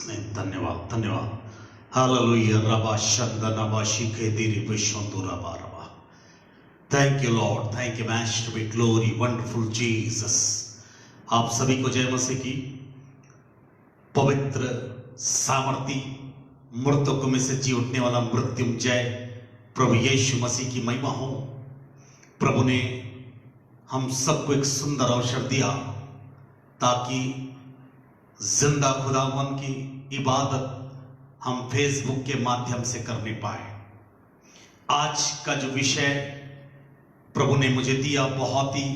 name. धन्यवाद धन्यवाद. Hallelujah. Rabba Shanda Naba Shike Diri Vishondu Rabba Rabba. Thank you Lord. Thank you Master with glory. Wonderful Jesus. आप सभी को जय मसीह की. पवित्र सामर्थी मृतकों में से जी उठने वाला मृत्युंजय प्रभु यीशु मसीह की महिमा हो. प्रभु ने हम सबको एक सुंदर अवसर दिया ताकि जिंदा खुदावन की इबादत हम फेसबुक के माध्यम से करने पाए. आज का जो विषय प्रभु ने मुझे दिया, बहुत ही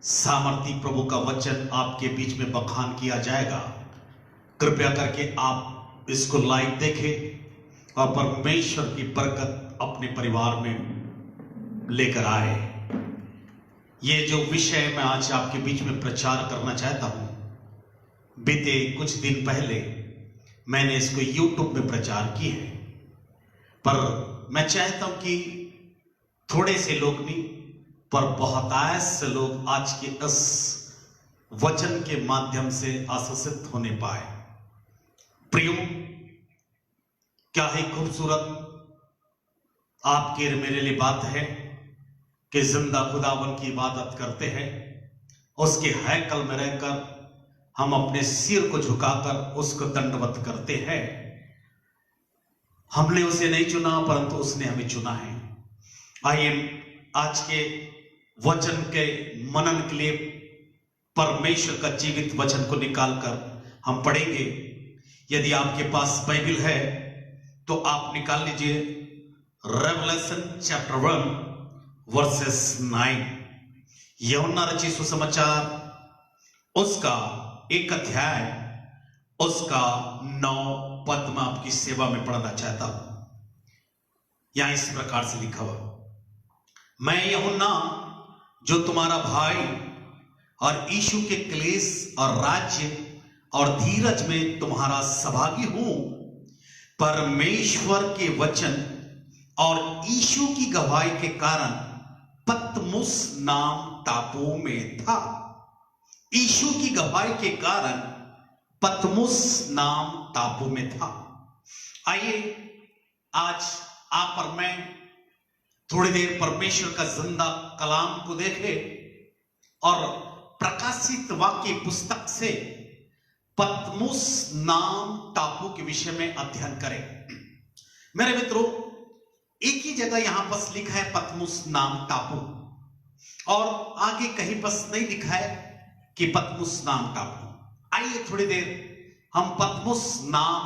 सामर्थी प्रभु का वचन आपके बीच में बखान किया जाएगा. कृपया करके आप इसको लाइव देखें और परमेश्वर की बरकत अपने परिवार में लेकर आए. ये जो विषय मैं आज आपके बीच में प्रचार करना चाहता हूं, बीते कुछ दिन पहले मैंने इसको YouTube में प्रचार की है, पर मैं चाहता हूं कि थोड़े से लोग नहीं पर बहुतायत से लोग आज के इस वचन के माध्यम से आशीषित होने पाए. प्रियो, क्या ही खूबसूरत आपके मेरे लिए बात है कि जिंदा खुदावन की इबादत करते हैं, उसके हैकल में रहकर हम अपने सिर को झुकाकर उसको दंडवत करते हैं. हमने उसे नहीं चुना परंतु उसने हमें चुना है. आइए आज के वचन के मनन के लिए परमेश्वर का जीवित वचन को निकालकर हम पढ़ेंगे. यदि आपके पास बाइबल है तो आप निकाल लीजिए रेवलेशन चैप्टर 1 वर्सेस 9. यूहन्ना रचित सुसमाचार उसका 1 अध्याय उसका 9 पद में आपकी सेवा में पढ़ना चाहता हूं. यहां इस प्रकार से लिखा हुआ, मैं यूहन्ना जो तुम्हारा भाई और यीशु के क्लेश और राज्य और धीरज में तुम्हारा सहभागी हूं, परमेश्वर के वचन और यीशु की गवाही के कारण पतमुस नाम टापू में था. यीशु की गवाही के कारण पतमुस नाम टापू में था. आइए आज आप और मैं थोड़ी देर परमेश्वर का जिंदा कलाम को देखें और प्रकाशित वाक्य पुस्तक से पतमुस नाम टापू के विषय में अध्ययन करें. मेरे मित्रों, एक ही जगह यहां पर लिखा है पतमुस नाम टापू, और आगे कहीं पर नहीं लिखा है कि पतमुस नाम टापू. आइए थोड़ी देर हम पतमुस नाम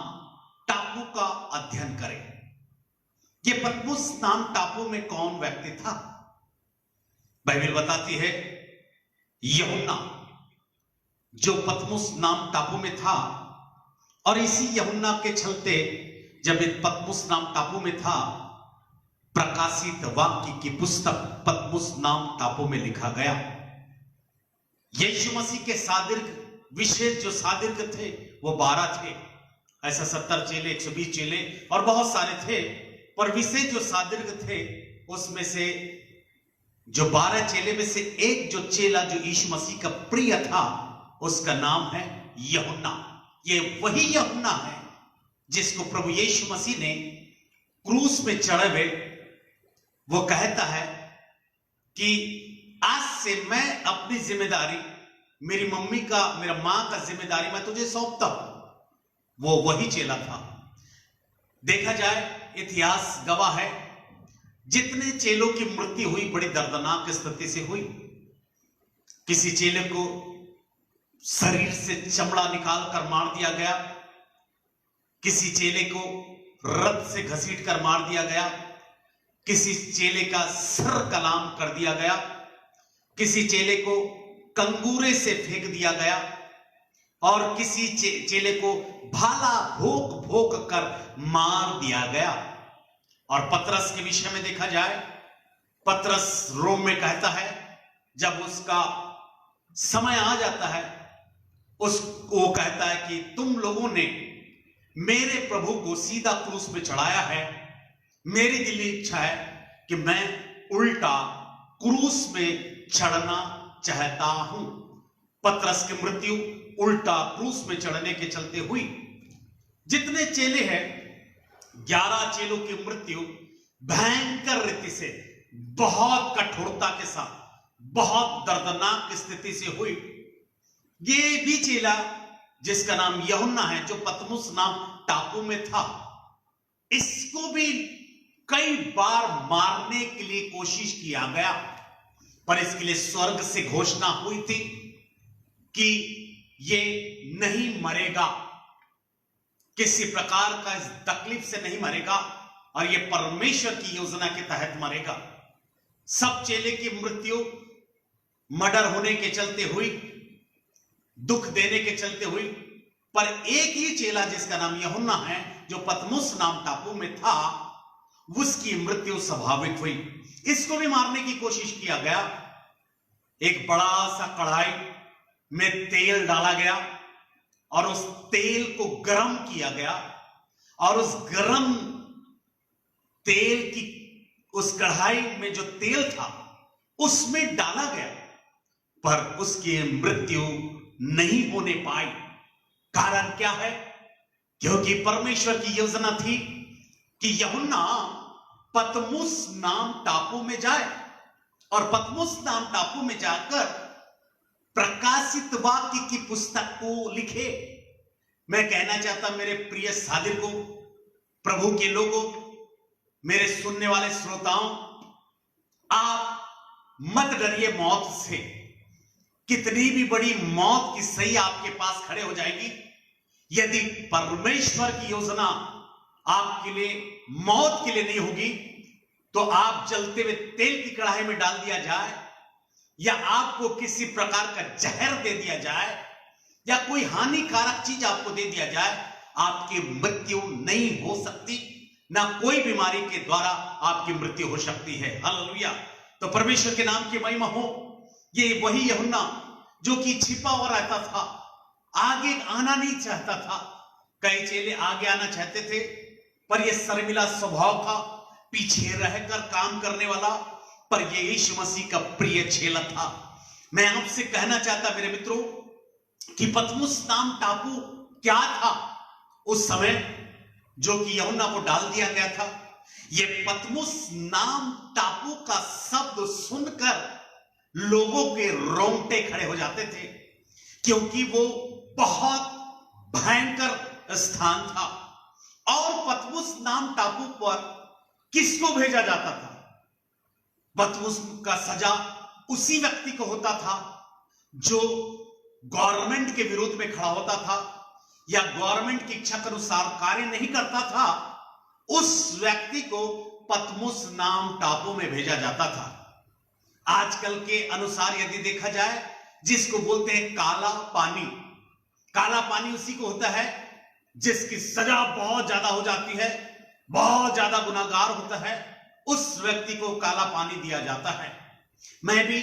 टापू का अध्ययन करें. ये पतमुस नाम टापू में कौन व्यक्ति था? बाइबल बताती है यूहन्ना जो पतमुस नाम टापू में था, और इसी यूहन्ना के चलते जब एक पतमुस नाम टापू में था, प्रकाशित वाक्य की पुस्तक पतमुस नाम टापू में लिखा गया. यीशु मसीह के सादीर्घ विशेष जो सादीर्घ थे वो 12 थे. ऐसा 70 चेले, 120 चेले और बहुत सारे थे, पर विशेष जो सादीर्घ थे उसमें से जो 12 चेले में से एक जो चेला जो यीशु मसीह का प्रिय था, उसका नाम है यूहन्ना. ये वही यूहन्ना है जिसको प्रभु यीशु मसीह ने क्रूस में चढ़े हुए वो कहता है कि आज से मैं अपनी जिम्मेदारी, मेरी मम्मी का, मेरा मां का जिम्मेदारी मैं तुझे सौंपता हूं. वो वही चेला था. देखा जाए इतिहास गवाह है, जितने चेलों की मृत्यु हुई बड़ी दर्दनाक स्थिति से हुई. किसी चेले को शरीर से चमड़ा निकाल कर मार दिया गया, किसी चेले को रथ से घसीट कर मार दिया गया, किसी चेले का सर कलाम कर दिया गया, किसी चेले को कंगूरे से फेंक दिया गया, और किसी चेले को भाला भोंक भोंक कर मार दिया गया. और पतरस के विषय में देखा जाए, पतरस रोम में कहता है जब उसका समय आ जाता है, वो कहता है कि तुम लोगों ने मेरे प्रभु को सीधा क्रूस पे चढ़ाया है, मेरी दिली इच्छा है कि मैं उल्टा क्रूस में चढ़ना चाहता हूं. पतरस की मृत्यु उल्टा क्रूस में चढ़ने के चलते हुई. जितने चेले हैं 11 चेलों की मृत्यु भयंकर रीति से, बहुत कठोरता के साथ, बहुत दर्दनाक स्थिति से हुई। ये भी चेला जिसका नाम यूहन्ना है, जो पतमुस नाम टापू में था, इसको भी कई बार मारने के लिए कोशिश किया गया, पर इसके लिए स्वर्ग से घोषणा हुई थी कि ये नहीं मरेगा, किसी प्रकार का इस तकलीफ से नहीं मरेगा, और ये परमेश्वर की योजना के तहत मरेगा। सब चेले की मृत्यु मर्डर होने के चलते हुई, दुख देने के चलते हुई, पर एक ही चेला जिसका नाम यूहन्ना है, जो पतमुस नाम टापू में था, उसकी मृत्यु स्वाभाविक हुई। इसको भी मारने की कोशिश किया गया। एक बड़ा सा कढ़ाई में तेल डाला गया और उस तेल को गर्म किया गया, और उस गर्म तेल की, उस कढ़ाई में जो तेल था उसमें डाला गया, पर उसकी मृत्यु नहीं होने पाई। कारण क्या है? क्योंकि परमेश्वर की योजना थी कि यूहन्ना पतमुस नाम टापू में जाए और पतमुस नाम टापू में जाकर प्रकाशित वाक्य की पुस्तक को लिखे। मैं कहना चाहता मेरे प्रिय साथियों, प्रभु के लोगों, मेरे सुनने वाले श्रोताओं, आप मत डरिए मौत से। कितनी भी बड़ी मौत की सही आपके पास खड़े हो जाएगी, यदि परमेश्वर की योजना आपके लिए मौत के लिए नहीं होगी, तो आप जलते हुए तेल की कढ़ाई में डाल दिया जाए, या आपको किसी प्रकार का जहर दे दिया जाए, या कोई हानिकारक चीज आपको दे दिया जाए, आपकी मृत्यु नहीं हो सकती। ना कोई बीमारी के द्वारा आपकी मृत्यु हो सकती है। हालेलुया। तो परमेश्वर के नाम की महिमा हो। ये वही यूहन्ना जो कि छिपा हुआ रहता था, आगे आना नहीं चाहता था। कई चेले आगे आना चाहते थे, पर यह शर्मिला स्वभाव था, पीछे रहकर काम करने वाला, पर यह यीशु मसीह का प्रिय चेला था। मैं आपसे कहना चाहता मेरे मित्रों कि पतमुस नाम टापू क्या था उस समय, जो कि यूहन्ना को डाल दिया गया था। यह पतमुस नाम टापू का शब्द सुनकर लोगों के रोंगटे खड़े हो जाते थे, क्योंकि वो बहुत भयंकर स्थान था। और पतमुस नाम टापू पर किसको भेजा जाता था? पतमुस का सजा उसी व्यक्ति को होता था जो गवर्नमेंट के विरोध में खड़ा होता था, या गवर्नमेंट की इच्छा के अनुसार कार्य नहीं करता था। उस व्यक्ति को पतमुस नाम टापू में भेजा जाता था। आजकल के अनुसार यदि देखा जाए, जिसको बोलते हैं काला पानी, काला पानी उसी को होता है जिसकी सजा बहुत ज्यादा हो जाती है, बहुत ज्यादा गुनाहगार होता है, उस व्यक्ति को काला पानी दिया जाता है। मैं भी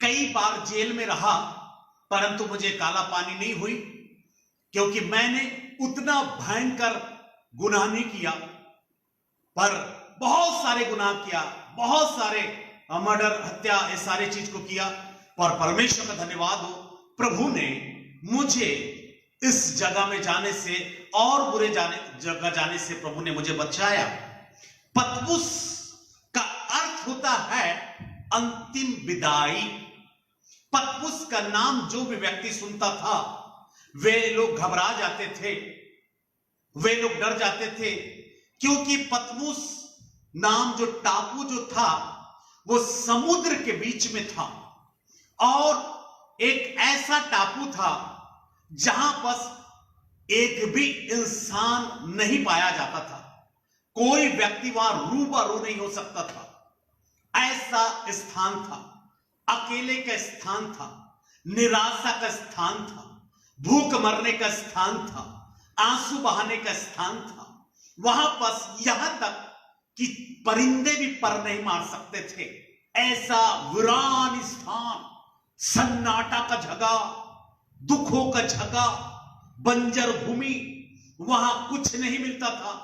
कई बार जेल में रहा, परंतु मुझे काला पानी नहीं हुई, क्योंकि मैंने उतना भयंकर गुनाह नहीं किया, पर बहुत सारे गुनाह किया, बहुत सारे मर्डर, हत्या, ये सारे चीज को किया। पर परमेश्वर का धन्यवाद हो, प्रभु ने मुझे इस जगह में जाने से और बुरे जगह जाने से प्रभु ने मुझे बचाया। पतमुस का अर्थ होता है अंतिम विदाई। पतमुस का नाम जो भी व्यक्ति सुनता था, वे लोग घबरा जाते थे, वे लोग डर जाते थे, क्योंकि पतमुस नाम जो टापू जो था वो समुद्र के बीच में था, और एक ऐसा टापू था जहां बस एक भी इंसान नहीं पाया जाता था, कोई व्यक्ति वहां रूबरू नहीं हो सकता था। ऐसा स्थान था, अकेले का स्थान था, निराशा का स्थान था, भूख मरने का स्थान था, आंसू बहाने का स्थान था। वहां बस यहां तक कि परिंदे भी पर नहीं मार सकते थे। ऐसा वीरान स्थान, सन्नाटा का जगह, दुखों का जगह, बंजर भूमि, वहां कुछ नहीं मिलता था,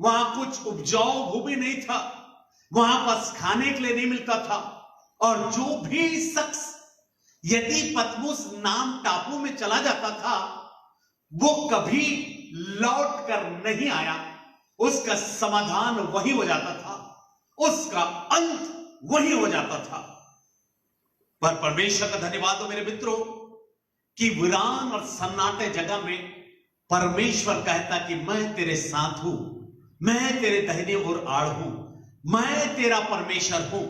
वहां कुछ उपजाऊ भूमि नहीं था, वहां बस खाने के लिए नहीं मिलता था। और जो भी शख्स यदि पतमुस नाम टापू में चला जाता था, वो कभी लौट कर नहीं आया, उसका समाधान वही हो जाता था, उसका अंत वही हो जाता था। पर परमेश्वर का धन्यवाद हो मेरे मित्रों कि वीरान और सन्नाटे जगह में परमेश्वर कहता कि मैं तेरे साथ हूं, मैं तेरे दाहिने ओर आड़ हूं, मैं तेरा परमेश्वर हूं।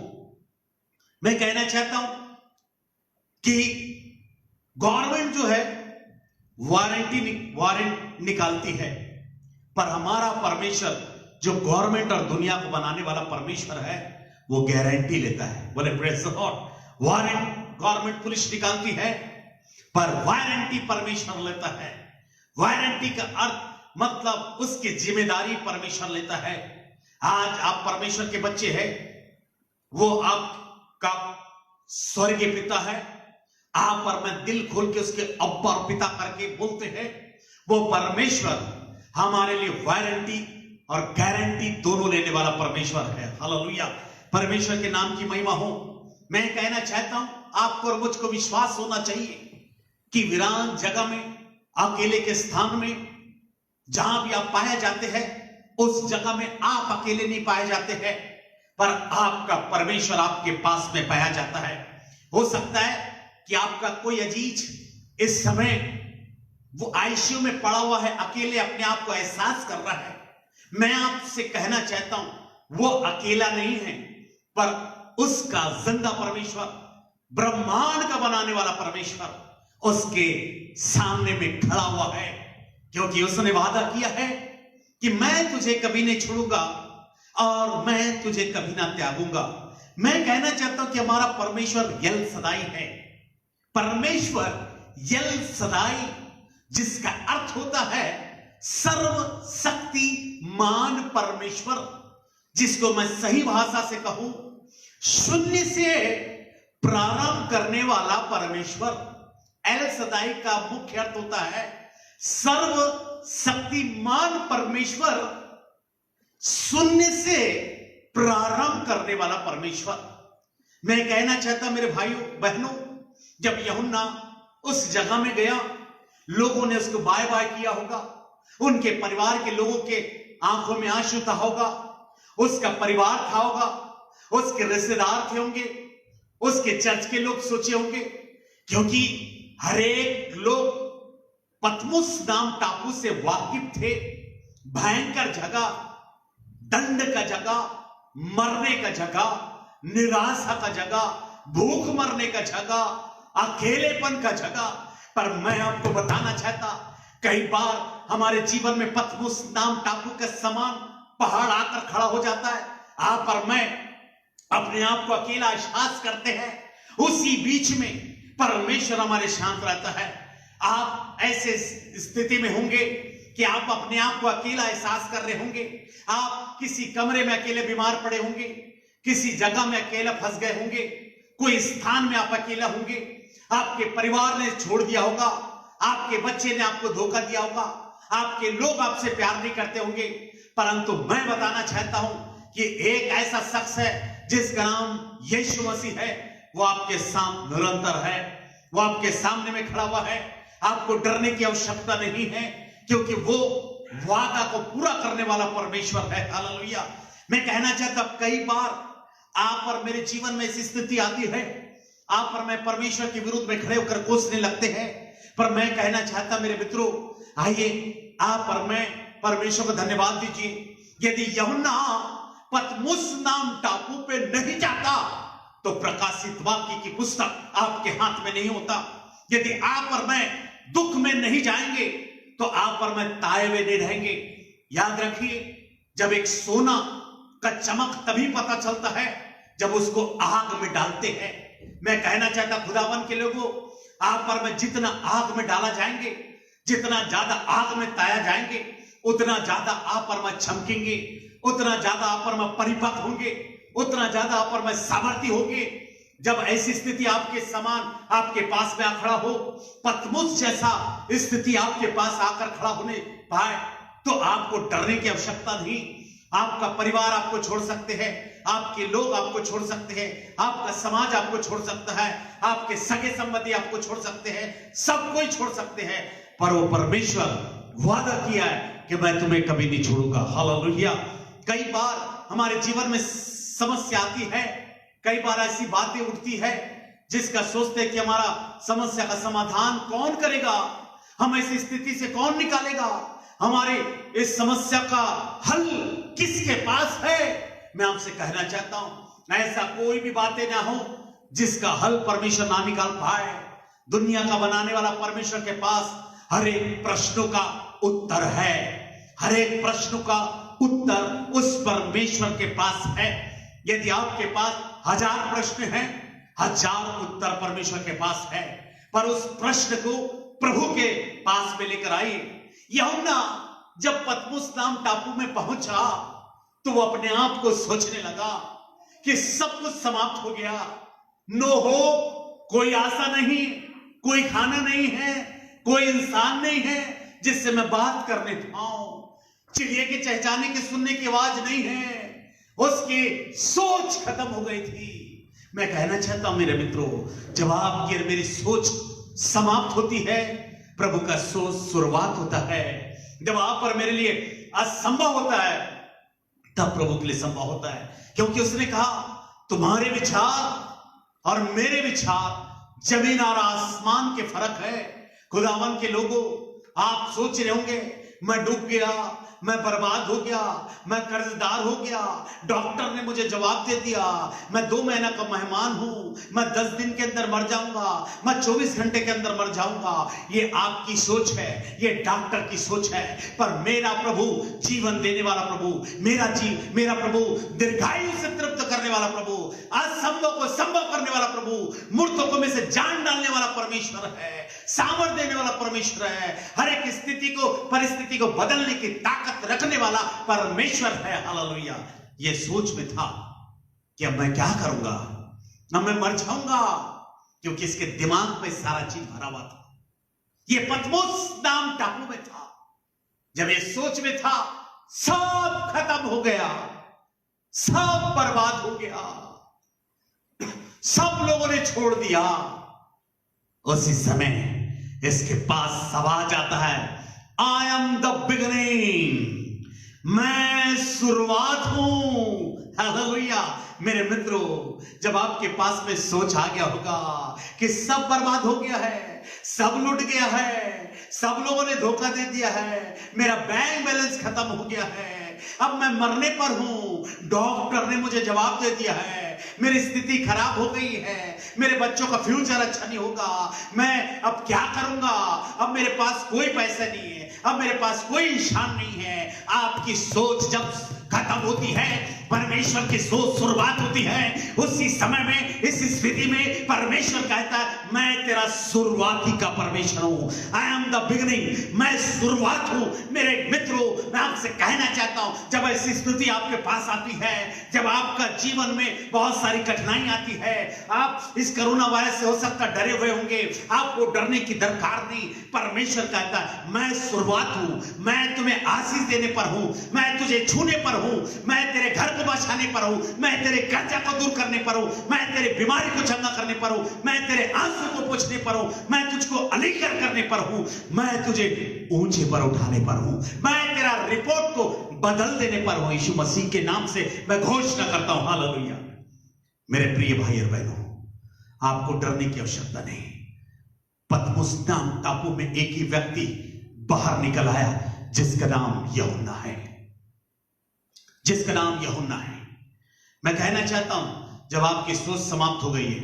मैं कहना चाहता हूं कि गवर्नमेंट जो है वारंट निकालती है, पर हमारा परमेश्वर जो गवर्नमेंट और दुनिया को बनाने वाला परमेश्वर है वो गारंटी लेता है। बोले praise the Lord. Warrant government police निकालती है, पर वारंटी परमेश्वर लेता है। वारंटी का अर्थ मतलब उसकी जिम्मेदारी परमेश्वर लेता है। आज आप परमेश्वर के बच्चे हैं, वो आपका स्वर्गीय पिता है, आप पर मैं दिल खोल के उसके अब्बा और पिता करके बोलते हैं। वो परमेश्वर हमारे लिए वारंटी और गारंटी दोनों लेने वाला परमेश्वर है। हालेलुया, परमेश्वर के नाम की महिमा हो। मैं कहना चाहता हूं आपको और मुझको विश्वास होना चाहिए कि वीरान जगह में, अकेले के स्थान में, जहां भी आप पाए जाते हैं उस जगह में आप अकेले नहीं पाए जाते हैं, पर आपका परमेश्वर आपके पास में पाया जाता है। हो सकता है कि आपका कोई अजीज इस समय वो आईसीयू में पड़ा हुआ है, अकेले अपने आप को एहसास कर रहा है। मैं आपसे कहना चाहता हूं वो अकेला नहीं है, पर उसका जिंदा परमेश्वर, ब्रह्मांड का बनाने वाला परमेश्वर उसके सामने में खड़ा हुआ है, क्योंकि उसने वादा किया है कि मैं तुझे कभी नहीं छोड़ूंगा और मैं तुझे कभी ना त्यागूंगा। मैं कहना चाहता हूं कि हमारा परमेश्वर यल सदाई है। परमेश्वर यल सदाई, जिसका अर्थ होता है सर्वशक्तिमान परमेश्वर, जिसको मैं सही भाषा से कहूं शून्य से प्रारंभ करने वाला परमेश्वर। एल सदाई का मुख्य अर्थ होता है सर्वशक्तिमान परमेश्वर, शून्य से प्रारंभ करने वाला परमेश्वर। मैं कहना चाहता मेरे भाइयों बहनों, जब यूहन्ना उस जगह में गया, लोगों ने उसको बाय बाय किया होगा, उनके परिवार के लोगों के आंखों में आंसू था होगा, उसका परिवार था होगा, उसके रिश्तेदार थे होंगे, उसके चर्च के लोग सोचे होंगे, क्योंकि हरेक लोग पतमुस नाम टापू से वाकिफ थे। भयंकर जगह, दंड का जगह, मरने का जगह, निराशा का जगह, भूख मरने का जगह, अकेलेपन का जगह। पर मैं आपको बताना चाहता, कई बार हमारे जीवन में पतमुस नाम टापू के समान पहाड़ आकर खड़ा हो जाता है। आप और मैं अपने आप को अकेला एहसास करते हैं, उसी बीच में परमेश्वर हमारे शांत रहता है। आप ऐसे स्थिति में होंगे कि आप अपने आप को अकेला एहसास कर रहे होंगे, आप किसी कमरे में अकेले बीमार पड़े होंगे, किसी जगह में अकेला फंस गए होंगे, कोई स्थान में आप अकेला होंगे, आपके परिवार ने छोड़ दिया होगा, आपके बच्चे ने आपको धोखा दिया होगा, आपके लोग आपसे प्यार नहीं करते होंगे। परंतु मैं बताना चाहता हूं कि एक ऐसा शख्स है जिसका नाम यीशु मसीह है, वो आपके सामने निरंतर है, वो आपके सामने में खड़ा हुआ है। आपको डरने की आवश्यकता नहीं है, क्योंकि वो वादा को पूरा करने वाला परमेश्वर है। हालेलुया। मैं कहना चाहता हूं, कई बार आप और मेरे जीवन में ऐसी स्थिति आती है, आप और मैं परमेश्वर के विरुद्ध में खड़े होकर कोसने लगते हैं। पर मैं कहना चाहता मेरे मित्रों, आइए आप और मैं परमेश्वर को धन्यवाद दीजिए। यदि यूहन्ना पतमुस नाम टापू पे नहीं जाता तो प्रकाशित वाक्य की पुस्तक आपके हाथ में नहीं होता। यदि आप और मैं दुख में नहीं जाएंगे तो आप और मैं ताए हुए नहीं रहेंगे। याद रखिए, जब एक सोना का चमक तभी पता चलता है जब उसको आग में डालते हैं। मैं कहना चाहता खुदावन के लोगों, आप और मैं जितना आग में डाला जाएंगे, जितना ज्यादा आग में ताया जाएंगे, उतना ज्यादा आप और मैं चमकेंगे, उतना ज्यादा आप और मैं परिपक्व होंगे, उतना ज्यादा आप और मैं सामर्थ्य होंगे। जब ऐसी स्थिति आपके समान आपके पास में आ खड़ा हो, पतमुस जैसा स्थिति आपके पास आकर खड़ा होने पाए, तो आपको डरने की आवश्यकता नहीं। आपका परिवार आपको छोड़ सकते हैं, आपके लोग आपको छोड़ सकते हैं, आपका समाज आपको छोड़ सकता है, आपके सगे संबंधी आपको छोड़ सकते हैं, सब कोई छोड़ सकते हैं, पर वो परमेश्वर वादा किया है कि मैं तुम्हें कभी नहीं छोड़ूंगा। हालेलुया। कई बार हमारे जीवन में समस्या आती है, कई बार ऐसी बातें उठती है जिसका सोचते हैं कि हमारा समस्या का समाधान कौन करेगा, हम ऐसी स्थिति से कौन निकालेगा, हमारे इस समस्या का हल किसके पास है। मैं आपसे कहना चाहता हूं ऐसा कोई भी बातें ना हो जिसका हल परमेश्वर ना निकाल पाए। दुनिया का बनाने वाला परमेश्वर के पास हर एक प्रश्नों का उत्तर है। हर एक प्रश्न का उत्तर उस परमेश्वर के पास है। यदि आपके पास 1000 प्रश्न हैं, 1000 उत्तर परमेश्वर के पास है, पर उस प्रश्न को प्रभु के पास में लेकर आइए। यूहन्ना जब पतमुस नाम टापू में पहुंचा तो वो अपने आप को सोचने लगा कि सब कुछ समाप्त हो गया, नो हो, कोई आशा नहीं, कोई खाना नहीं है, कोई इंसान नहीं है जिससे मैं बात करने पाऊं, चिड़िया के चहचहाने की सुनने की आवाज नहीं है। उसकी सोच खत्म हो गई थी। मैं कहना चाहता हूं मेरे मित्रों, जब आपकी और मेरी सोच समाप्त होती है, प्रभु का सोच शुरुआत होता है। जब आप और मेरे लिए असंभव होता है तब प्रभु के लिए संभव होता है, क्योंकि उसने कहा तुम्हारे विचार और मेरे विचार जमीन और आसमान के फर्क है। खुदावन के लोगों, आप सोच रहे होंगे मैं डूब गया, मैं बर्बाद हो गया, मैं कर्जदार हो गया, डॉक्टर ने मुझे जवाब दे दिया, मैं 2 महीना का मेहमान हूं, मैं 10 दिन के अंदर मर जाऊंगा, मैं 24 घंटे के अंदर मर जाऊंगा। ये आपकी सोच है, ये डॉक्टर की सोच है। पर मेरा प्रभु जीवन देने वाला प्रभु, मेरा प्रभु दीर्घायु से तृप्त करने वाला प्रभु, असंभव को संभव करने वाला प्रभु, मूर्तों में से जान डालने वाला परमेश्वर है, सामर्थ देने वाला परमेश्वर है, हर एक स्थिति को, परिस्थिति को बदलने की ताकत रखने वाला परमेश्वर है। हालेलुया। ये सोच में था कि अब मैं क्या करूंगा, अब मैं मर जाऊंगा, क्योंकि इसके दिमाग में सारा चीज भरा हुआ था। ये पतमुस नाम टापू में था। जब ये सोच में था, सब खत्म हो गया, सब बर्बाद हो गया, सब लोगों ने छोड़ दिया। उसी समय इसके पास आवाज आता है, आई एम द बिगिनिंग, मैं शुरुआत हूं। हालेलुया। मेरे मित्रों, जब आपके पास में सोच आ गया होगा कि सब बर्बाद हो गया है, सब लुट गया है, सब लोगों ने धोखा दे दिया है, मेरा बैंक बैलेंस खत्म हो गया है, अब मैं मरने पर हूं, डॉक्टर ने मुझे जवाब दे दिया है, मेरी स्थिति खराब हो गई है, मेरे बच्चों का फ्यूचर अच्छा नहीं होगा, मैं अब क्या करूंगा, अब मेरे पास कोई पैसा नहीं है, अब मेरे पास कोई इंसान नहीं है। आपकी सोच जब खत्म होती है, परमेश्वर की सोच शुरुआत होती है। उसी समय में, इस स्थिति में परमेश्वर कहता है मैं तेरा शुरुआती का परमेश्वर हूं। आई एम द बिगिनिंग, मैं शुरुआत हूं। मेरे मित्रों, मैं आपसे कहना चाहता हूं, जब ऐसी स्थिति आपके पास आती है, जब आपका जीवन में बहुत सारी कठिनाई आती है, आप इस कोरोना वायरस से हो सकता डरे हुए होंगे, आपको डरने की दरकार नहीं। परमेश्वर कहता है मैं शुरुआत हूं, मैं तुम्हें आशीष देने पर हूं, मैं तुझे छूने पर हूं, मैं तेरे घर को बचाने पर हूं, मैं तेरे कर्जा को दूर करने पर हूं, मैं तेरे बीमारी को चंगा करने पर हूं, मैं तेरे आंसू को पोंछने पर हूं, मैं तुझको अलीकर करने पर हूं, मैं तुझे ऊंचे पर उठाने पर हूं, मैं तेरा रिपोर्ट को बदल देने पर हूं। यीशु मसीह के नाम से मैं घोषणा करता हूं। हालेलुया। मेरे प्रिय भाई और बहनों, आपको डरने की आवश्यकता नहीं। पतमुस नाम टापू में एक ही व्यक्ति बाहर निकल आया जिसका नाम यूहन्ना है, जिसका नाम यूहन्ना है। मैं कहना चाहता हूं, जब आपकी सोच समाप्त हो गई है,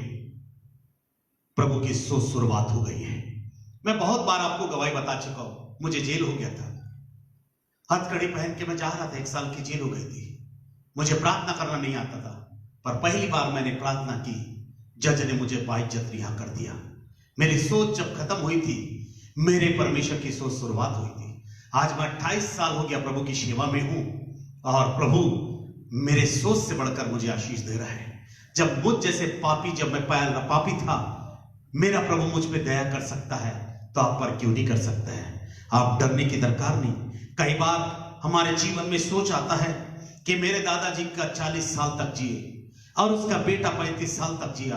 प्रभु की सोच शुरुआत हो गई है। मैं बहुत बार आपको गवाही बता चुका हूं, मुझे जेल हो गया था, हथकड़ी पहन के मैं जा रहा था, 1 साल की जेल हो गई थी। मुझे प्रार्थना करना नहीं आता था, पर पहली बार मैंने प्रार्थना की, जज ने मुझे बाइज्जत रिहा कर दिया। मेरी सोच जब खत्म हुई थी, मेरे परमेश्वर की सोच शुरुआत हुई थी। आज मैं 28 साल हो गया प्रभु की सेवा में हूं, और प्रभु मेरे सोच से बढ़कर मुझे आशीष दे रहा है। जब मुझ जैसे पापी, जब मैं पापी था, मेरा प्रभु मुझ पे दया कर सकता है, तो आप पर क्यों नहीं कर सकता है। आप डरने की दरकार नहीं। कई बार हमारे जीवन में सोच आता है कि मेरे दादाजी का 40 साल तक जिए और उसका बेटा 35 साल तक जिया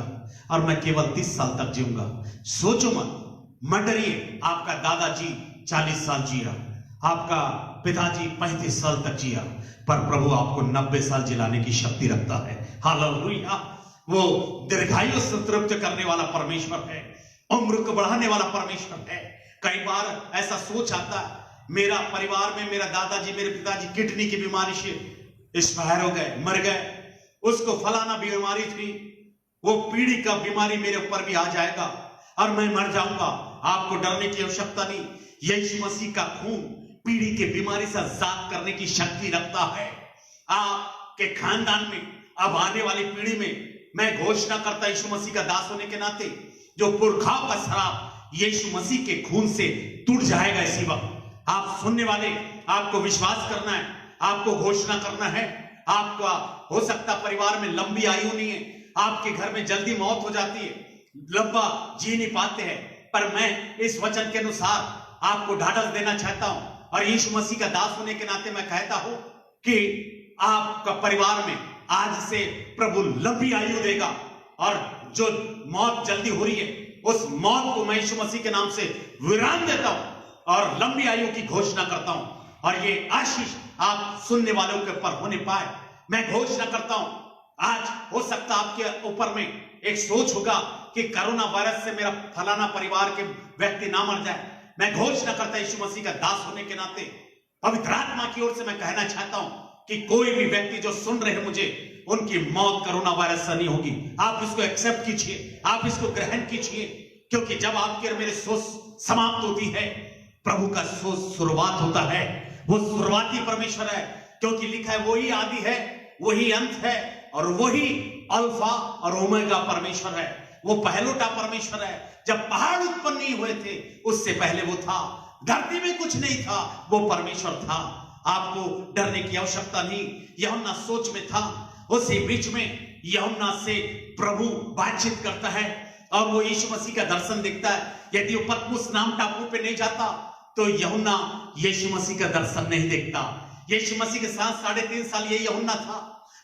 और मैं केवल 30 साल तक जीऊंगा। सोचो मत डरिए, आपका दादाजी 40 साल जिया, आपका पिताजी 35 साल तक जिया, पर प्रभु आपको 90 साल जिलाने की शक्ति रखता है। हालेलुया। वो दीर्घायु से तृप्त करने वाला परमेश्वर है, उम्र को बढ़ाने वाला परमेश्वर है। कई बार ऐसा सोच आता है, मेरा परिवार में मेरा दादाजी, मेरे पिताजी किडनी की बीमारी से एक्सपायर हो गए, मर गए, उसको फलाना बीमारी थी, वो पीढ़ी का बीमारी मेरे ऊपर भी आ जाएगा और मैं मर जाऊंगा। आपको डरने की आवश्यकता नहीं। यीशु मसीह का खून पीढ़ी के बीमारी से आजाद करने की शक्ति रखता है। आपके खानदान में, अब आने वाली पीढ़ी में, मैं घोषणा करता यीशु मसीह का दास होने के नाते, जो पुरखाओं का श्राप यीशु मसीह के खून से टूट जाएगा। इसी वक्त आप सुनने वाले, आपको विश्वास करना है, आपको घोषणा करना है। आपका हो सकता परिवार में लंबी आयु नहीं है, आपके घर में जल्दी मौत हो जाती है, लंबा जी नहीं पाते हैं, पर मैं इस वचन के अनुसार आपको ढाढ़स देना चाहता हूं और यीशु मसीह का दास होने के नाते मैं कहता हूं कि आपका परिवार में आज से प्रभु लंबी आयु देगा और जो मौत जल्दी हो रही है, उस मौत को मैं यीशु मसीह के नाम से विराम देता हूं और लंबी आयु की घोषणा करता हूं। और ये आशीष आप सुनने वालों के ऊपर होने पाए, मैं घोषणा करता हूं। आज हो सकता आपके ऊपर में एक सोच होगा कि कोरोना वायरस से मेरा फलाना परिवार के व्यक्ति ना मर जाए। मैं घोषणा करता यीशु मसीह का दास होने के नाते, पवित्र आत्मा की ओर से मैं कहना चाहता हूं कि कोई भी व्यक्ति जो सुन रहे हैं मुझे, उनकी मौत कोरोना वायरस से नहीं होगी। आप इसको एक्सेप्ट कीजिए, आप इसको ग्रहण कीजिए, क्योंकि जब आपकी और मेरी सोच समाप्त होती है, प्रभु का सोच शुरुआत होता है। वो शुरुआती परमेश्वर है, क्योंकि लिखा है वही आदि है, वही अंत है और वही अल्फा और ओमेगा परमेश्वर है। वो पहलोटा परमेश्वर है। जब पहाड़ उत्पन्न नहीं हुए थे, उससे पहले वो था। धरती में कुछ नहीं था, वो परमेश्वर था। आपको डरने की आवश्यकता नहीं। यूहन्ना सोच में था, उसी बीच में यूहन्ना से प्रभु बातचीत करता है और वो यीशु मसीह का दर्शन देखता है। यदि वो पतमुस नाम टापू पे नहीं जाता तो यूहन्ना यीशु मसीह का दर्शन नहीं देखता। यीशु मसीह के साथ 3.5 साल ये यूहन्ना था,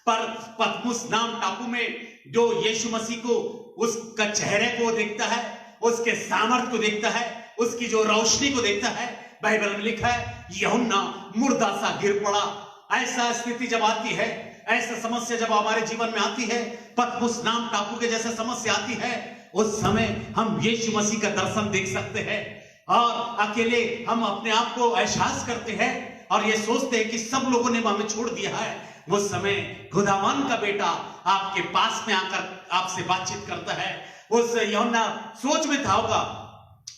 पर पतमुस नाम टापू में जो यीशु मसीह को, उसका चेहरे को देखता है, उसके सामर्थ को देखता है, उसकी जो रोशनी को देखता है। बाइबल में लिखा है यूहन्ना मुर्दा सा गिर पड़ा। ऐसा स्थिति जब आती है, ऐसा समस्या जब हमारे जीवन में आती है, पतमुस नाम टापू के जैसे समस्या आती है, उस समय हम यीशु मसीह का दर्शन देख सकते हैं और अकेले हम अपने आप को एहसास करते हैं और ये सोचते हैं कि सब लोगों ने हमें छोड़ दिया है। वो समय खुदावन का बेटा आपके पास में आकर आपसे बातचीत करता है। उस यूहन्ना सोच में था होगा,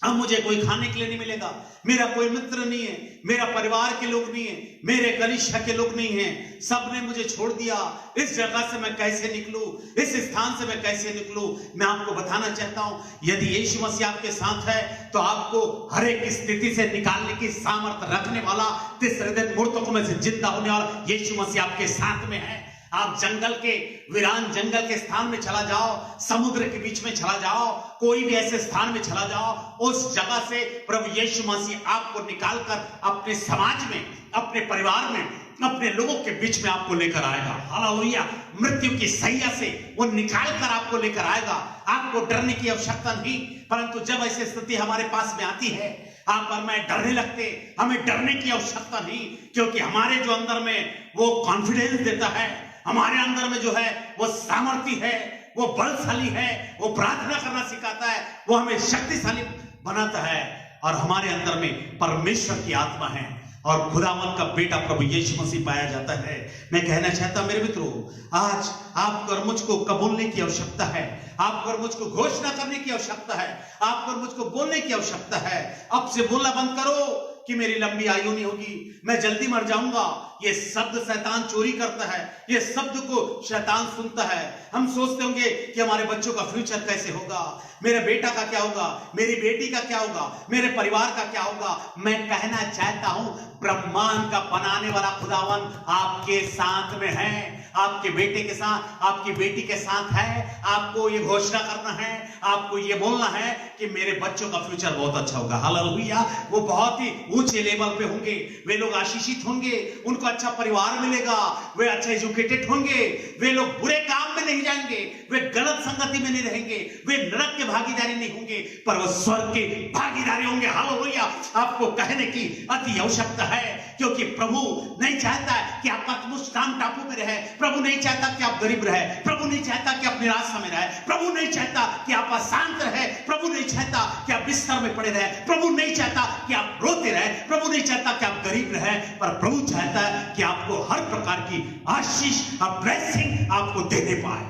अब मुझे कोई खाने के लिए नहीं मिलेगा, मेरा कोई मित्र नहीं है, मेरा परिवार के लोग नहीं है, मेरे कलीसिया के लोग नहीं हैं, सबने मुझे छोड़ दिया। इस जगह से मैं कैसे निकलूं, इस स्थान से मैं कैसे निकलूं। मैं आपको बताना चाहता हूं, यदि यीशु मसीह आपके साथ है तो आपको हर एक स्थिति से निकालने की सामर्थ रखने वाला, तीसरे दिन मृतकों में से जिंदा होने वाला यीशु मसीह आपके साथ में है। आप जंगल के, वीरान जंगल के स्थान में चला जाओ, समुद्र के बीच में चला जाओ, कोई भी ऐसे स्थान में चला जाओ, उस जगह से प्रभु यीशु मसीह आपको निकालकर अपने समाज में, अपने परिवार में, अपने लोगों के बीच में आपको लेकर आएगा। हालेलुया। मृत्यु की सैया से वो निकाल कर आपको लेकर आएगा। आपको डरने की आवश्यकता नहीं, परंतु जब ऐसी स्थिति हमारे पास में आती है, आप और मैं डरने लगते, हमें डरने की आवश्यकता नहीं, क्योंकि हमारे जो अंदर में वो कॉन्फिडेंस देता है, हमारे अंदर में जो है वो सामर्थ्य है, वो बलशाली है, वो प्रार्थना करना सिखाता है, वो हमें शक्तिशाली बनाता है और हमारे अंदर में परमेश्वर की आत्मा है और खुदावन का बेटा प्रभु यीशु मसीह पाया जाता है। मैं कहना चाहता हूं मेरे मित्रों, आज आपको और मुझको कबूलने की आवश्यकता है, आपको और मुझको घोषणा करने की आवश्यकता है, आपको और मुझको बोलने की आवश्यकता है। अब से बोलना बंद करो कि मेरी लंबी आयु नहीं होगी, मैं जल्दी मर जाऊंगा। ये शब्द शैतान चोरी करता है, ये शब्द को शैतान सुनता है। हम सोचते होंगे कि हमारे बच्चों का फ्यूचर कैसे होगा, मेरे बेटा का क्या होगा, मेरी बेटी का क्या होगा, मेरे परिवार का क्या होगा। मैं कहना चाहता हूं, ब्रह्मांड का बनाने वाला खुदावन आपके साथ में है, आपके बेटे के साथ, आपकी बेटी के साथ है। आपको ये घोषणा करना है, आपको ये बोलना है कि मेरे बच्चों का फ्यूचर बहुत अच्छा होगा। हालेलुया। वो बहुत ही ऊंचे लेवल पे होंगे, वे लोग आशीषित होंगे, उनको अच्छा परिवार मिलेगा, वे अच्छे एजुकेटेड होंगे, वे लोग बुरे काम में नहीं जाएंगे, वे गलत संगति में नहीं रहेंगे, वे नरक के भागीदारी नहीं होंगे, पर वो स्वर्ग के भागीदारी होंगे। हालेलुया। आपको कहने की अति आवश्यकता है, क्योंकि प्रभु नहीं चाहता कि आप पतमुस नाम टापू में रहे। प्रभु नहीं चाहता कि आप गरीब रहे। प्रभु नहीं चाहता कि आप निराशा में रहे। प्रभु नहीं चाहता कि आप अशांत रहे। प्रभु नहीं चाहता कि आप बिस्तर में पड़े रहे। प्रभु नहीं चाहता कि आप रोते रहे। प्रभु नहीं चाहता कि आप गरीब रहे, पर प्रभु चाहता है कि आपको हर प्रकार की आशीष और ब्लेसिंग आपको देने पाए।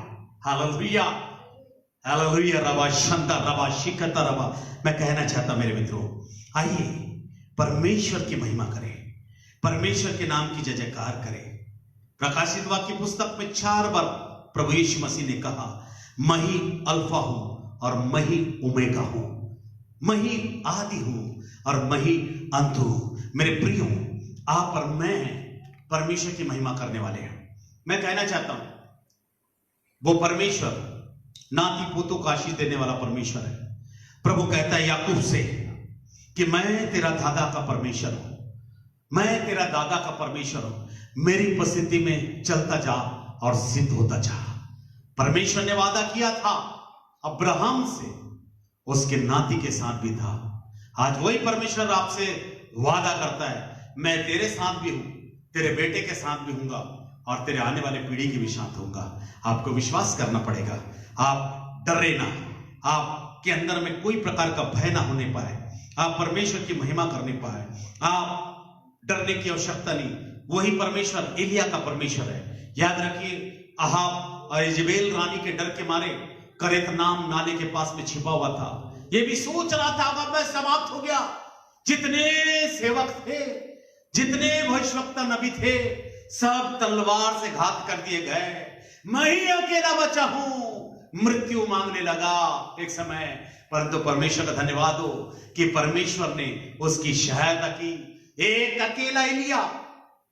हालेलुया। हालेलुया। रबा शंता रबा शिखता रबा। मैं कहना चाहता मेरे मित्रों, आइए परमेश्वर की महिमा करें, परमेश्वर के नाम की जय जयकार करें। प्रकाशित वाक्य की पुस्तक में 4 बार प्रभु यीशु मसीह ने कहा, मैं ही अल्फा हूं और मैं ही ओमेगा हूं, मैं ही आदि हूं और मैं ही अंत हूं। मेरे प्रियो, आप और मैं परमेश्वर की महिमा करने वाले हैं। मैं कहना चाहता हूं, वो परमेश्वर नाती पोतों को आशीष देने वाला परमेश्वर है। प्रभु कहता है याकूब से कि मैं तेरा दादा का परमेश्वर हूं, मैं तेरा दादा का परमेश्वर हूं। मेरी उपस्थिति में चलता जा और सिद्ध होता जा। परमेश्वर ने वादा किया था अब्राहम से, उसके नाती के साथ भी था। आज वही परमेश्वर आपसे वादा करता है, मैं तेरे साथ भी हूं, तेरे बेटे के साथ भी हूंगा और तेरे आने वाले पीढ़ी के भी साथ होगा। आपको विश्वास करना पड़ेगा। आप डरे ना, आपके अंदर में कोई प्रकार का भय ना होने पाए, आप परमेश्वर की महिमा करने पाए। आप डरने की आवश्यकता नहीं। वही परमेश्वर एलिया का परमेश्वर है। याद रखिए, अहाब और इजेबेल रानी के डर के मारे करेत नाम नाले के पास में छिपा हुआ था। ये भी सोच रहा था अब मैं समाप्त हो गया। जितने सेवक थे, जितने भविष्यवक्ता नबी थे, सब तलवार से घात कर दिए गए। मैं ही अकेला बचा हूं। मृत्यु मांगने लगा एक समय, परंतु परमेश्वर का धन्यवाद हो कि परमेश्वर ने उसकी सहायता की। एक अकेला एलिया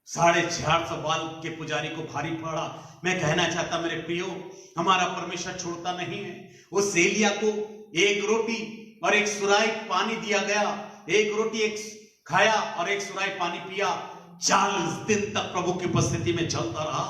450 बाल के पुजारी को भारी पड़ा। मैं कहना चाहता मेरे प्रियो, हमारा परमेश्वर छोड़ता नहीं है। उस एलिया को एक रोटी और एक सुराही पानी दिया गया। एक रोटी एक खाया और एक सुराही पानी पिया। 40 दिन तक प्रभु की उपस्थिति में चलता रहा।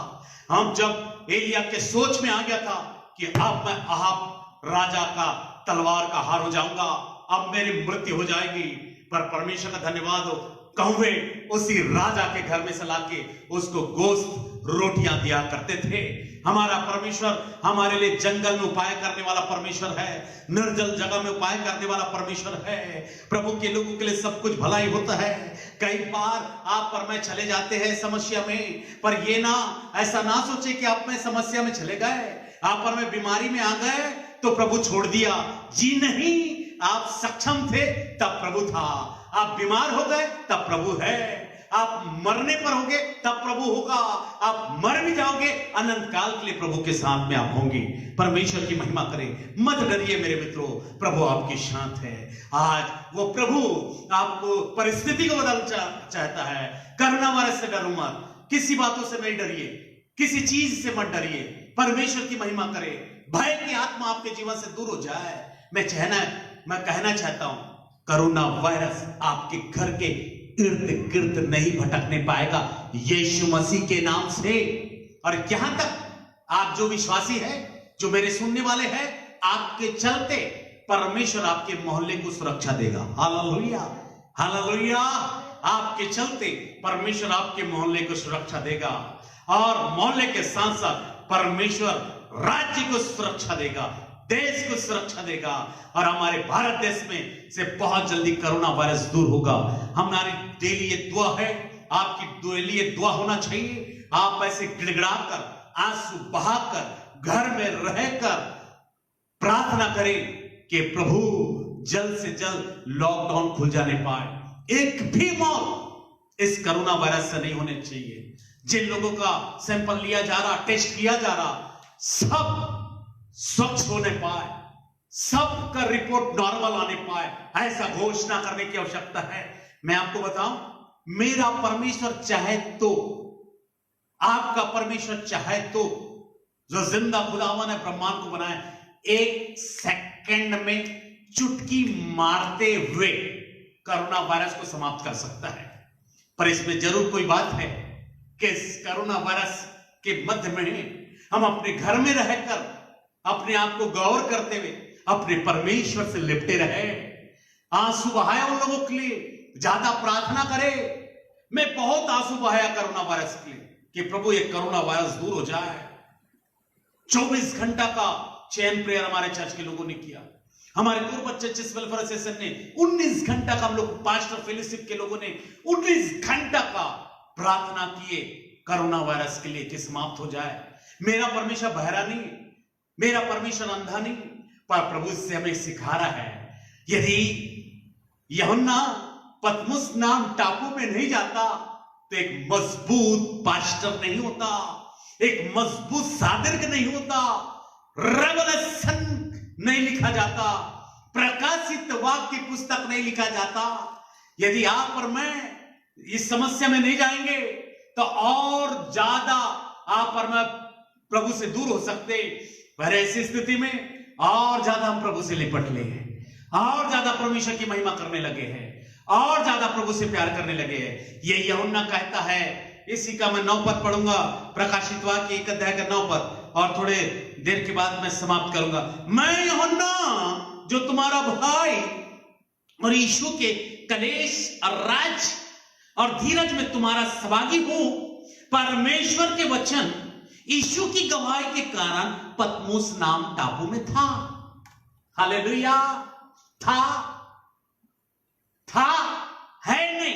हम जब एलिया के सोच में आ गया था कि अब मैं अहाब राजा का तलवार का हार हो जाऊंगा, अब मेरी मृत्यु हो जाएगी, पर परमेश्वर का धन्यवाद हो, कौवे उसी राजा के घर में से लाके उसको गोश्त रोटियां दिया करते थे। हमारा परमेश्वर हमारे लिए जंगल में उपाय करने वाला परमेश्वर है, निर्जल जगह में उपाय करने वाला परमेश्वर है। प्रभु के लोगों के लिए सब कुछ भला ही होता है। कई बार आप और मैं चले जाते हैं समस्या में, पर ये ना ऐसा ना सोचे कि आप में समस्या में चले गए, आप और मैं बीमारी में आ गए तो प्रभु छोड़ दिया। जी नहीं, आप सक्षम थे तब प्रभु था। आप बीमार हो गए तब प्रभु है। आप मरने पर होंगे तब प्रभु होगा। आप मर भी जाओगे, अनंत काल के लिए प्रभु के साथ में आप होंगे। परमेश्वर की महिमा करें। मत डरिए मेरे मित्रों, प्रभु आपके साथ है। आज वो प्रभु आपको परिस्थिति को बदल चाहता है। कोरोना वायरस से डरो मत, किसी बातों से नहीं डरिए, किसी चीज से मत डरिए। परमेश्वर की महिमा करें। भय की आत्मा आपके जीवन से दूर हो जाए। मैं कहना चाहता हूं, कोरोना वायरस आपके घर के इर्द गिर्द नहीं भटकने पाएगा, यीशु मसीह के नाम से। और यहां तक आप जो विश्वासी है, जो मेरे सुनने वाले हैं, आपके चलते परमेश्वर आपके मोहल्ले को सुरक्षा देगा। Hallelujah, hallelujah. आपके चलते परमेश्वर आपके मोहल्ले को सुरक्षा देगा, और मोहल्ले के साथ साथ परमेश्वर राज्य को सुरक्षा देगा, देश को सुरक्षा देगा। और हमारे भारत देश में से बहुत जल्दी कोरोना वायरस दूर होगा। हमारी डेली ये दुआ है, आपकी डेली ये दुआ होना चाहिए। आप ऐसे गिड़गिड़ाकर, आंसू बहाकर, घर में रहकर प्रार्थना करें कि प्रभु जल्द से जल्द लॉकडाउन खुल जाने पाए। एक भी मौत इस कोरोना वायरस से नहीं होने चाहिए। जिन लोगों का सैंपल लिया जा रहा, टेस्ट किया जा रहा, सब स्वच्छ होने पाए, सबका रिपोर्ट नॉर्मल आने पाए, ऐसा घोषणा करने की आवश्यकता है। मैं आपको बताऊं, मेरा परमेश्वर चाहे तो आपका परमेश्वर चाहे तो, जो जिंदा खुदावन है, ब्रह्मांड को बनाए, 1 सेकंड में चुटकी मारते हुए कोरोना वायरस को समाप्त कर सकता है। पर इसमें जरूर कोई बात है कि इस कोरोना वायरस के मध्य में हम अपने घर में रहकर अपने आप को गौर करते हुए अपने परमेश्वर से लिपटे रहे, आंसू बहाए उन लोगों के लिए, ज्यादा प्रार्थना करे। मैं बहुत आंसू बहाया कोरोना वायरस के लिए कि प्रभु ये कोरोना वायरस दूर हो जाए। 24 घंटा का चैन प्रेयर हमारे चर्च के लोगों ने किया। हमारे पूर्व चर्चिस वेलफेयर एसोसिएशन ने 19 घंटा का, हम लोग पास्टर फेलोशिप के लोगों ने 19 घंटा का प्रार्थना किए कोरोना वायरस के लिए कि समाप्त हो जाए। मेरा परमेश्वर बहरा नहीं, मेरा परमेश्वर अंधा नहीं, पर प्रभु इससे हमें सिखा रहा है, यदि यूहन्ना पतमुस नाम टापू में नहीं जाता तो एक मजबूत पास्टर नहीं होता, एक मजबूत सादिक नहीं होता, रेवलेशन नहीं लिखा जाता, प्रकाशित वाक्य की पुस्तक नहीं लिखा जाता। यदि आप और मैं इस समस्या में नहीं जाएंगे तो और ज्यादा आप और मैं प्रभु से दूर हो सकते। पर ऐसी स्थिति में और ज्यादा हम प्रभु से लिपट ले हैं, और ज्यादा परमेश्वर की महिमा करने लगे हैं, और ज्यादा प्रभु से प्यार करने लगे हैं। ये यूहन्ना कहता है, इसी का मैं 9 पद पढ़ूंगा, प्रकाशित वाक्य 1 अध्याय का 9 पद, और थोड़े देर के बाद मैं समाप्त करूंगा। मैं यूहन्ना जो तुम्हारा भाई और यीशु के कलेश और राज और धीरज में तुम्हारा सहभागी हूं, परमेश्वर के वचन यीशु की गवाही के कारण पतमुस नाम टापू में था। हालेलुया। था है नहीं।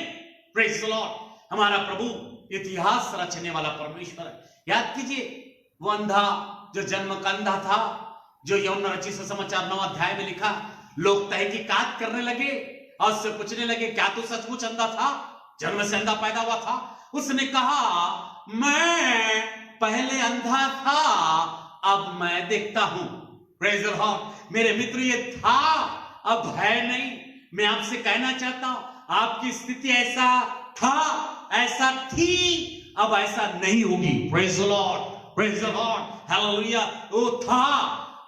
Praise the Lord. हमारा प्रभु इतिहास रचने वाला परमेश्वर है। याद कीजिए, वो अंधा जो जन्म का अंधा था, जो यूहन्ना रचित सुसमाचार 9 अध्याय में लिखा, लोग तहकीकात करने लगे और उससे पूछने लगे, क्या तू सचमुच अंधा था, जन्म से अंधा पैदा हुआ था? उसने कहा, मैं पहले अंधा था, अब मैं देखता हूं। Praise the Lord. मेरे मित्र, ये था, अब है नहीं। मैं आपसे कहना चाहता हूं, आपकी स्थिति ऐसा था, ऐसा थी, अब ऐसा नहीं होगी। Praise the Lord, praise the Lord, hallelujah. वो था,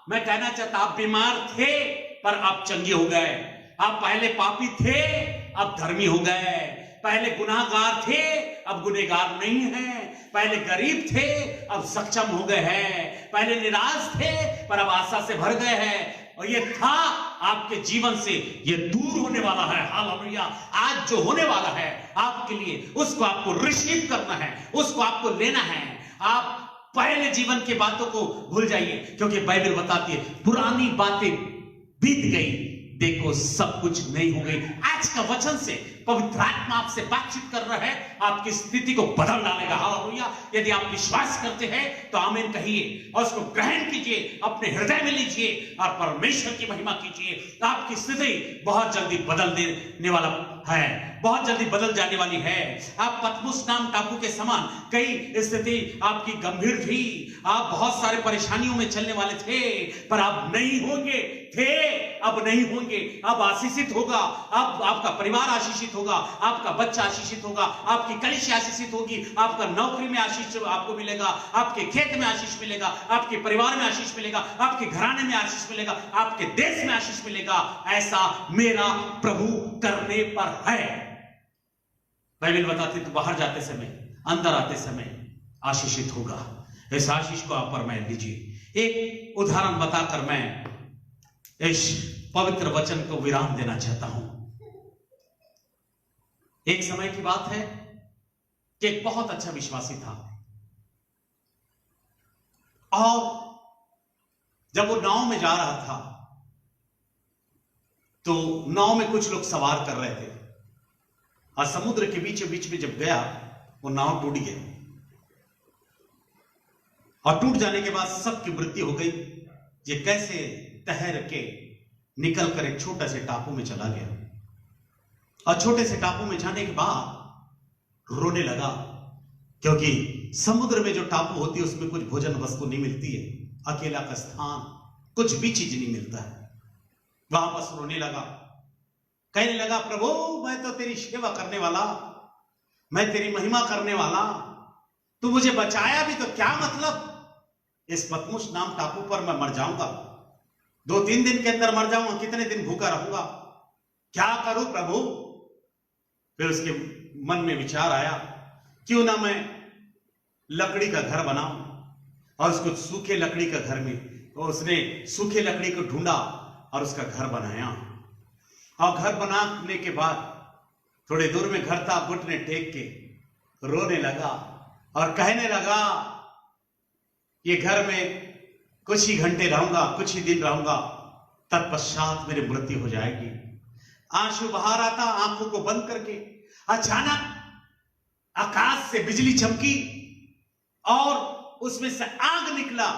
मैं कहना चाहता, आप बीमार थे पर आप चंगे हो गए। आप पहले पापी थे, अब धर्मी हो गए। पहले गुनाहगार थे, अब गुनहगार नहीं है। पहले गरीब थे, अब सक्षम हो गए हैं। पहले निराश थे, पर अब आशा से भर गए हैं। और ये था आपके जीवन से, ये दूर होने वाला है। हालेलुया। आज जो होने वाला है आपके लिए, उसको आपको रिसीव करना है, उसको आपको लेना है। आप पहले जीवन की बातों को भूल जाइए, क्योंकि बाइबल बताती है, पुरानी बातें बीत गई, देखो सब कुछ नई हो गई। आज का वचन से पवित्र आत्मा आपसे बातचीत कर रहा है, आपकी स्थिति को बदल डालेगा। हालेलुया। यदि आप विश्वास करते हैं तो आमीन कहिए और उसको ग्रहण कीजिए, अपने हृदय में लीजिए और परमेश्वर की महिमा कीजिए। आपकी स्थिति बहुत जल्दी बदल देने वाला है, बहुत जल्दी बदल जाने वाली है। आप पतमुस नाम टापू के समान, कई स्थिति आपकी गंभीर थी, आप बहुत सारे परेशानियों में चलने वाले थे, पर आप नहीं होंगे, थे, अब नहीं होंगे। अब आशीषित होगा, अब आपका परिवार आशीषित होगा, आपका बच्चा आशीषित होगा, आपकी कलीसिया आशीषित होगी, आपका नौकरी में आशीष आपको मिलेगा, आपके खेत में आशीष मिलेगा, आपके परिवार में आशीष मिलेगा, आपके घराने में आशीष मिलेगा, आपके देश में आशीष मिलेगा। ऐसा मेरा प्रभु करने पर है। बाइबल बताती तो बाहर जाते समय, अंदर आते समय आशीषित होगा। इस आशीष को आप पर मैं लीजिए। एक उदाहरण बताकर मैं इस पवित्र वचन को विराम देना चाहता हूं। एक समय की बात है कि एक बहुत अच्छा विश्वासी था, और जब वो नाव में जा रहा था तो नाव में कुछ लोग सवार कर रहे थे, और समुद्र के बीच बीच में जब गया, वो नाव टूट गया, और टूट जाने के बाद सबकी मृत्यु हो गई। ये कैसे तैर के निकल कर एक छोटे से टापू में चला गया, और छोटे से टापू में जाने के बाद रोने लगा, क्योंकि समुद्र में जो टापू होती है उसमें कुछ भोजन वस्तु नहीं मिलती है, अकेला का स्थान, कुछ भी चीज नहीं मिलता है। वहां बस रोने लगा, कहने लगा, प्रभु मैं तो तेरी सेवा करने वाला, मैं तेरी महिमा करने वाला, तू मुझे बचाया भी तो क्या मतलब, इस पतमुस नाम टापू पर मैं मर जाऊंगा, 2-3 दिन के अंदर मर जाऊंगा, कितने दिन भूखा रहूंगा, क्या करूं प्रभु। फिर उसके मन में विचार आया, क्यों ना मैं लकड़ी का घर बनाऊं, और उसको सूखे लकड़ी का घर में, तो उसने सूखे लकड़ी को ढूंढा और उसका घर बनाया। और घर बनाने के बाद थोड़े दूर में घर था, घुटने टेक के रोने लगा और कहने लगा, ये घर में कुछ ही घंटे रहूंगा, कुछ ही दिन रहूंगा, तत्पश्चात मेरी मृत्यु हो जाएगी। आंसू बहा रहा था आंखों को बंद करके, अचानक आकाश से बिजली चमकी और उसमें से आग निकला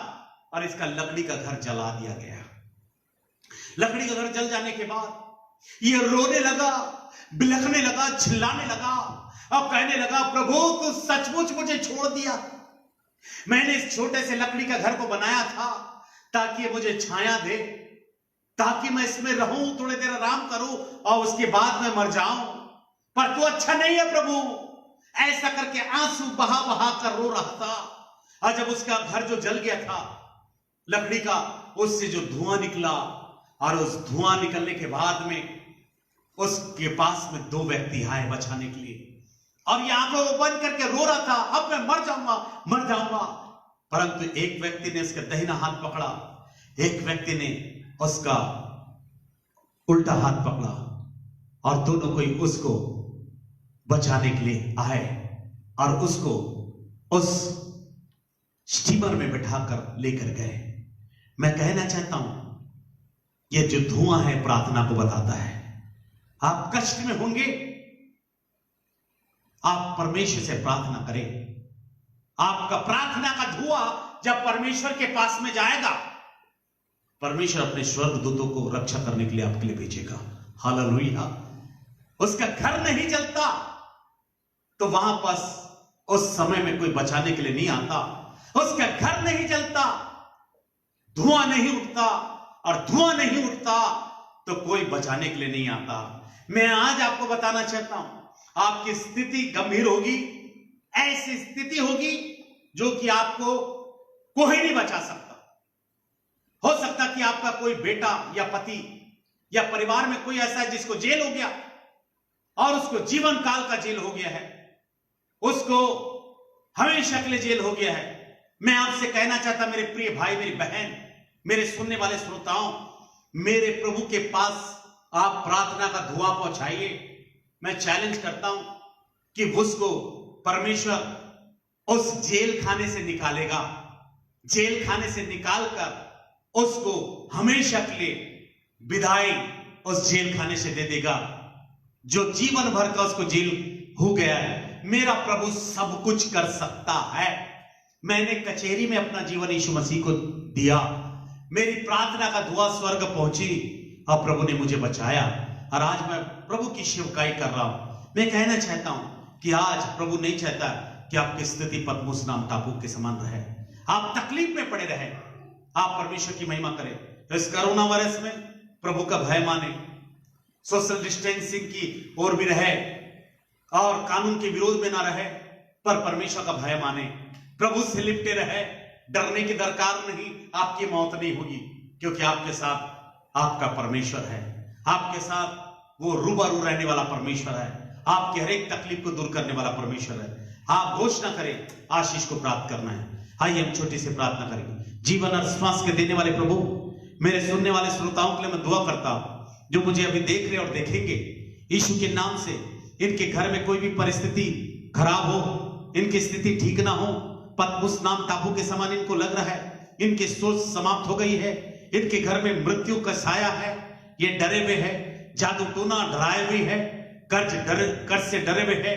और इसका लकड़ी का घर जला दिया गया। लकड़ी का घर जल जाने के बाद ये रोने लगा, बिलखने लगा, चिल्लाने लगा और कहने लगा, प्रभु तू सचमुच मुझे छोड़ दिया। मैंने इस छोटे से लकड़ी का घर को बनाया था ताकि ये मुझे छाया दे, ताकि मैं इसमें रहूं, थोड़ी देर आराम करूं और उसके बाद मैं मर जाऊं, पर तू अच्छा नहीं है प्रभु। ऐसा करके आंसू बहा बहा कर रो रहा था। और जब उसका घर जो जल गया था लकड़ी का, उससे जो धुआं निकला, और उस धुआं निकलने के बाद में उसके पास में 2 व्यक्ति आए बचाने के लिए, और ये आंखों को बंद करके रो रहा था, अब मैं मर जाऊंगा, मर जाऊंगा। परंतु एक व्यक्ति ने उसका दाहिना हाथ पकड़ा, एक व्यक्ति ने उसका उल्टा हाथ पकड़ा, और दोनों कोई उसको बचाने के लिए आए और उसको उस स्टीमर में बिठाकर लेकर गए। मैं कहना चाहता हूं, यह जो धुआं है प्रार्थना को बताता है। आप कष्ट में होंगे, आप परमेश्वर से प्रार्थना करें। आपका प्रार्थना का धुआं जब परमेश्वर के पास में जाएगा, परमेश्वर अपने स्वर्गदूतों को रक्षा करने के लिए आपके लिए भेजेगा। हालेलुया। उसका घर नहीं जलता तो वहां पास उस समय में कोई बचाने के लिए नहीं आता। उसका घर नहीं जलता, धुआं नहीं उठता, और धुआं नहीं उठता तो कोई बचाने के लिए नहीं आता। मैं आज आपको बताना चाहता हूं, आपकी स्थिति गंभीर होगी, ऐसी स्थिति होगी जो कि आपको कोई नहीं बचा सकता। हो सकता कि आपका कोई बेटा या पति या परिवार में कोई ऐसा है जिसको जेल हो गया और उसको जीवन काल का जेल हो गया है, उसको हमेशा के लिए जेल हो गया है। मैं आपसे कहना चाहता, मेरे प्रिय भाई, मेरी बहन, मेरे सुनने वाले श्रोताओं, मेरे प्रभु के पास आप प्रार्थना का धुआं पहुंचाइए। मैं चैलेंज करता हूं कि उसको परमेश्वर उस जेल खाने से निकालेगा, जेल खाने से निकालकर उसको हमेशा के लिए विदाई उस जेल खाने से दे देगा जो जीवन भर का उसको जेल हो गया है। मेरा प्रभु सब कुछ कर सकता है। मैंने कचहरी में अपना जीवन यीशु मसीह को दिया, मेरी प्रार्थना का धुआं स्वर्ग पहुंची और प्रभु ने मुझे बचाया, और आज मैं प्रभु की सेवकाई कर रहा हूं। मैं कहना चाहता हूं कि आज प्रभु नहीं चाहता कि आपकी स्थिति पतमुस नाम टापू के समान रहे, आप तकलीफ में पड़े रहे। आप परमेश्वर की महिमा करें। इस कोरोना वायरस में प्रभु का भय माने, सोशल डिस्टेंसिंग की ओर भी रहे और कानून के विरोध में ना रहे, पर परमेश्वर का भय माने, प्रभु से लिपटे रहे। डरने की दरकार नहीं, आपकी मौत नहीं होगी, क्योंकि आपके साथ आपका परमेश्वर है, आपके साथ वो रूबरू रहने वाला परमेश्वर है, आपकी हर एक तकलीफ को दूर करने वाला परमेश्वर है। आप घोषणा करें, आशीष को प्राप्त करना है। आइए हम छोटी सी प्रार्थना करेंगे। जीवन और श्वास के देने वाले प्रभु, मेरे सुनने वाले श्रोताओं के लिए मैं दुआ करता हूं जो मुझे अभी देख रहे और देखेंगे, यीशु के नाम से इनके घर में कोई भी परिस्थिति खराब हो, इनकी स्थिति ठीक ना हो, पतमुस नाम टापू के समान इनको लग रहा है, इनकी सोच समाप्त हो गई है, इनके घर में मृत्यु का साया है, ये डरे हुए हैं, जादू टोना डराए हुए है, कर्ज से डरे हुए है,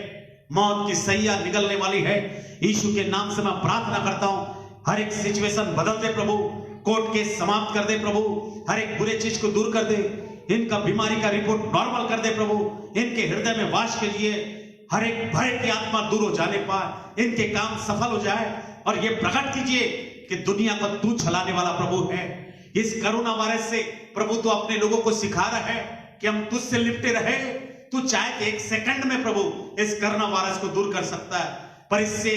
मौत की सैया निकलने वाली है। यीशु के नाम से मैं प्रार्थना करता हूं, हर एक सिचुएशन बदल दे प्रभु, कोर्ट केस समाप्त कर दे प्रभु, हर एक बुरे चीज को दूर कर दे, इनका बीमारी का रिपोर्ट नॉर्मल कर दे प्रभु, इनके हृदय में वास कीजिए, हर एक भय की आत्मा दूर हो जाने पर इनके काम सफल हो जाए, और ये प्रकट कीजिए कि दुनिया को तू चलाने वाला प्रभु है। इस कोरोना वायरस से प्रभु तो अपने लोगों को सिखा रहा है कि हम तुझसे लिपटे रहे। तू चाहे तो 1 सेकंड में प्रभु इस कोरोना वायरस को दूर कर सकता है, पर इससे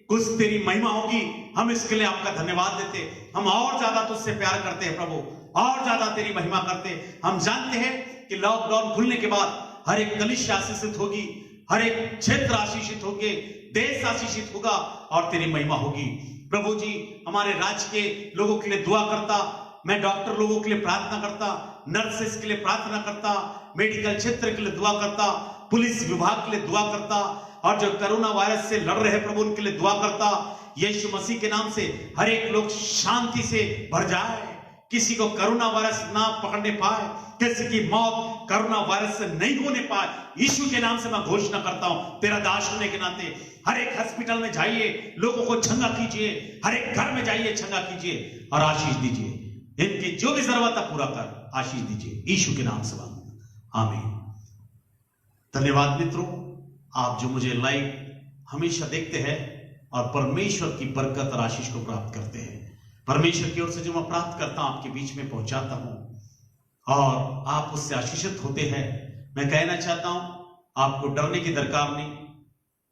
कुछ तेरी महिमा होगी, हम इसके लिए आपका धन्यवाद देते। हम और ज्यादा तुझसे प्यार करते हैं प्रभु, और ज्यादा तेरी महिमा करते। हम जानते हैं कि लॉकडाउन खुलने के बाद हर एक कलिसिया आशीषित होगी, हर एक क्षेत्र आशीषित होंगे, देश आशीषित होगा और तेरी महिमा होगी। प्रभु जी, हमारे राज्य के लोगों के लिए दुआ करता, मैं डॉक्टर लोगों के लिए प्रार्थना करता, नर्सेस के लिए प्रार्थना करता, मेडिकल क्षेत्र के लिए दुआ करता, पुलिस विभाग के लिए दुआ करता, और जो कोरोना वायरस से लड़ रहे प्रभु उनके लिए दुआ करता। यीशु मसीह के नाम से हर एक लोग शांति से भर जाए, किसी को कोरोना वायरस ना पकड़ने पाए, किसी की मौत कोरोना वायरस से नहीं होने पाए। यीशु के नाम से मैं घोषणा करता हूं, तेरा दास होने के नाते हर एक हॉस्पिटल में जाइए, लोगों को चंगा कीजिए, हर एक घर में जाइए, चंगा कीजिए और आशीष दीजिए। इनकी जो भी जरूरत है पूरा कर आशीष दीजिए, यीशु के नाम से मांगता, आमीन। धन्यवाद मित्रों, आप जो मुझे लाइव हमेशा देखते हैं और परमेश्वर की बरकत और आशीष को प्राप्त करते हैं। परमेश्वर की ओर से जो मैं प्राप्त करता हूं आपके बीच में पहुंचाता हूं और आप उससे आशीषित होते हैं। मैं कहना चाहता हूं, आपको डरने की दरकार नहीं,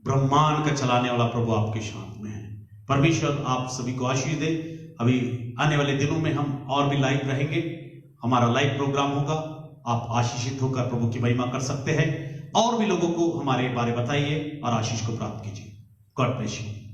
ब्रह्मांड का चलाने वाला प्रभु आपके साथ में है। परमेश्वर आप सभी को आशीष दे। अभी आने वाले दिनों में हम और भी लाइव रहेंगे, हमारा लाइव प्रोग्राम होगा, आप आशीषित होकर प्रभु की महिमा कर सकते हैं। और भी लोगों को हमारे बारे बताइए और आशीष को प्राप्त कीजिए। God bless you.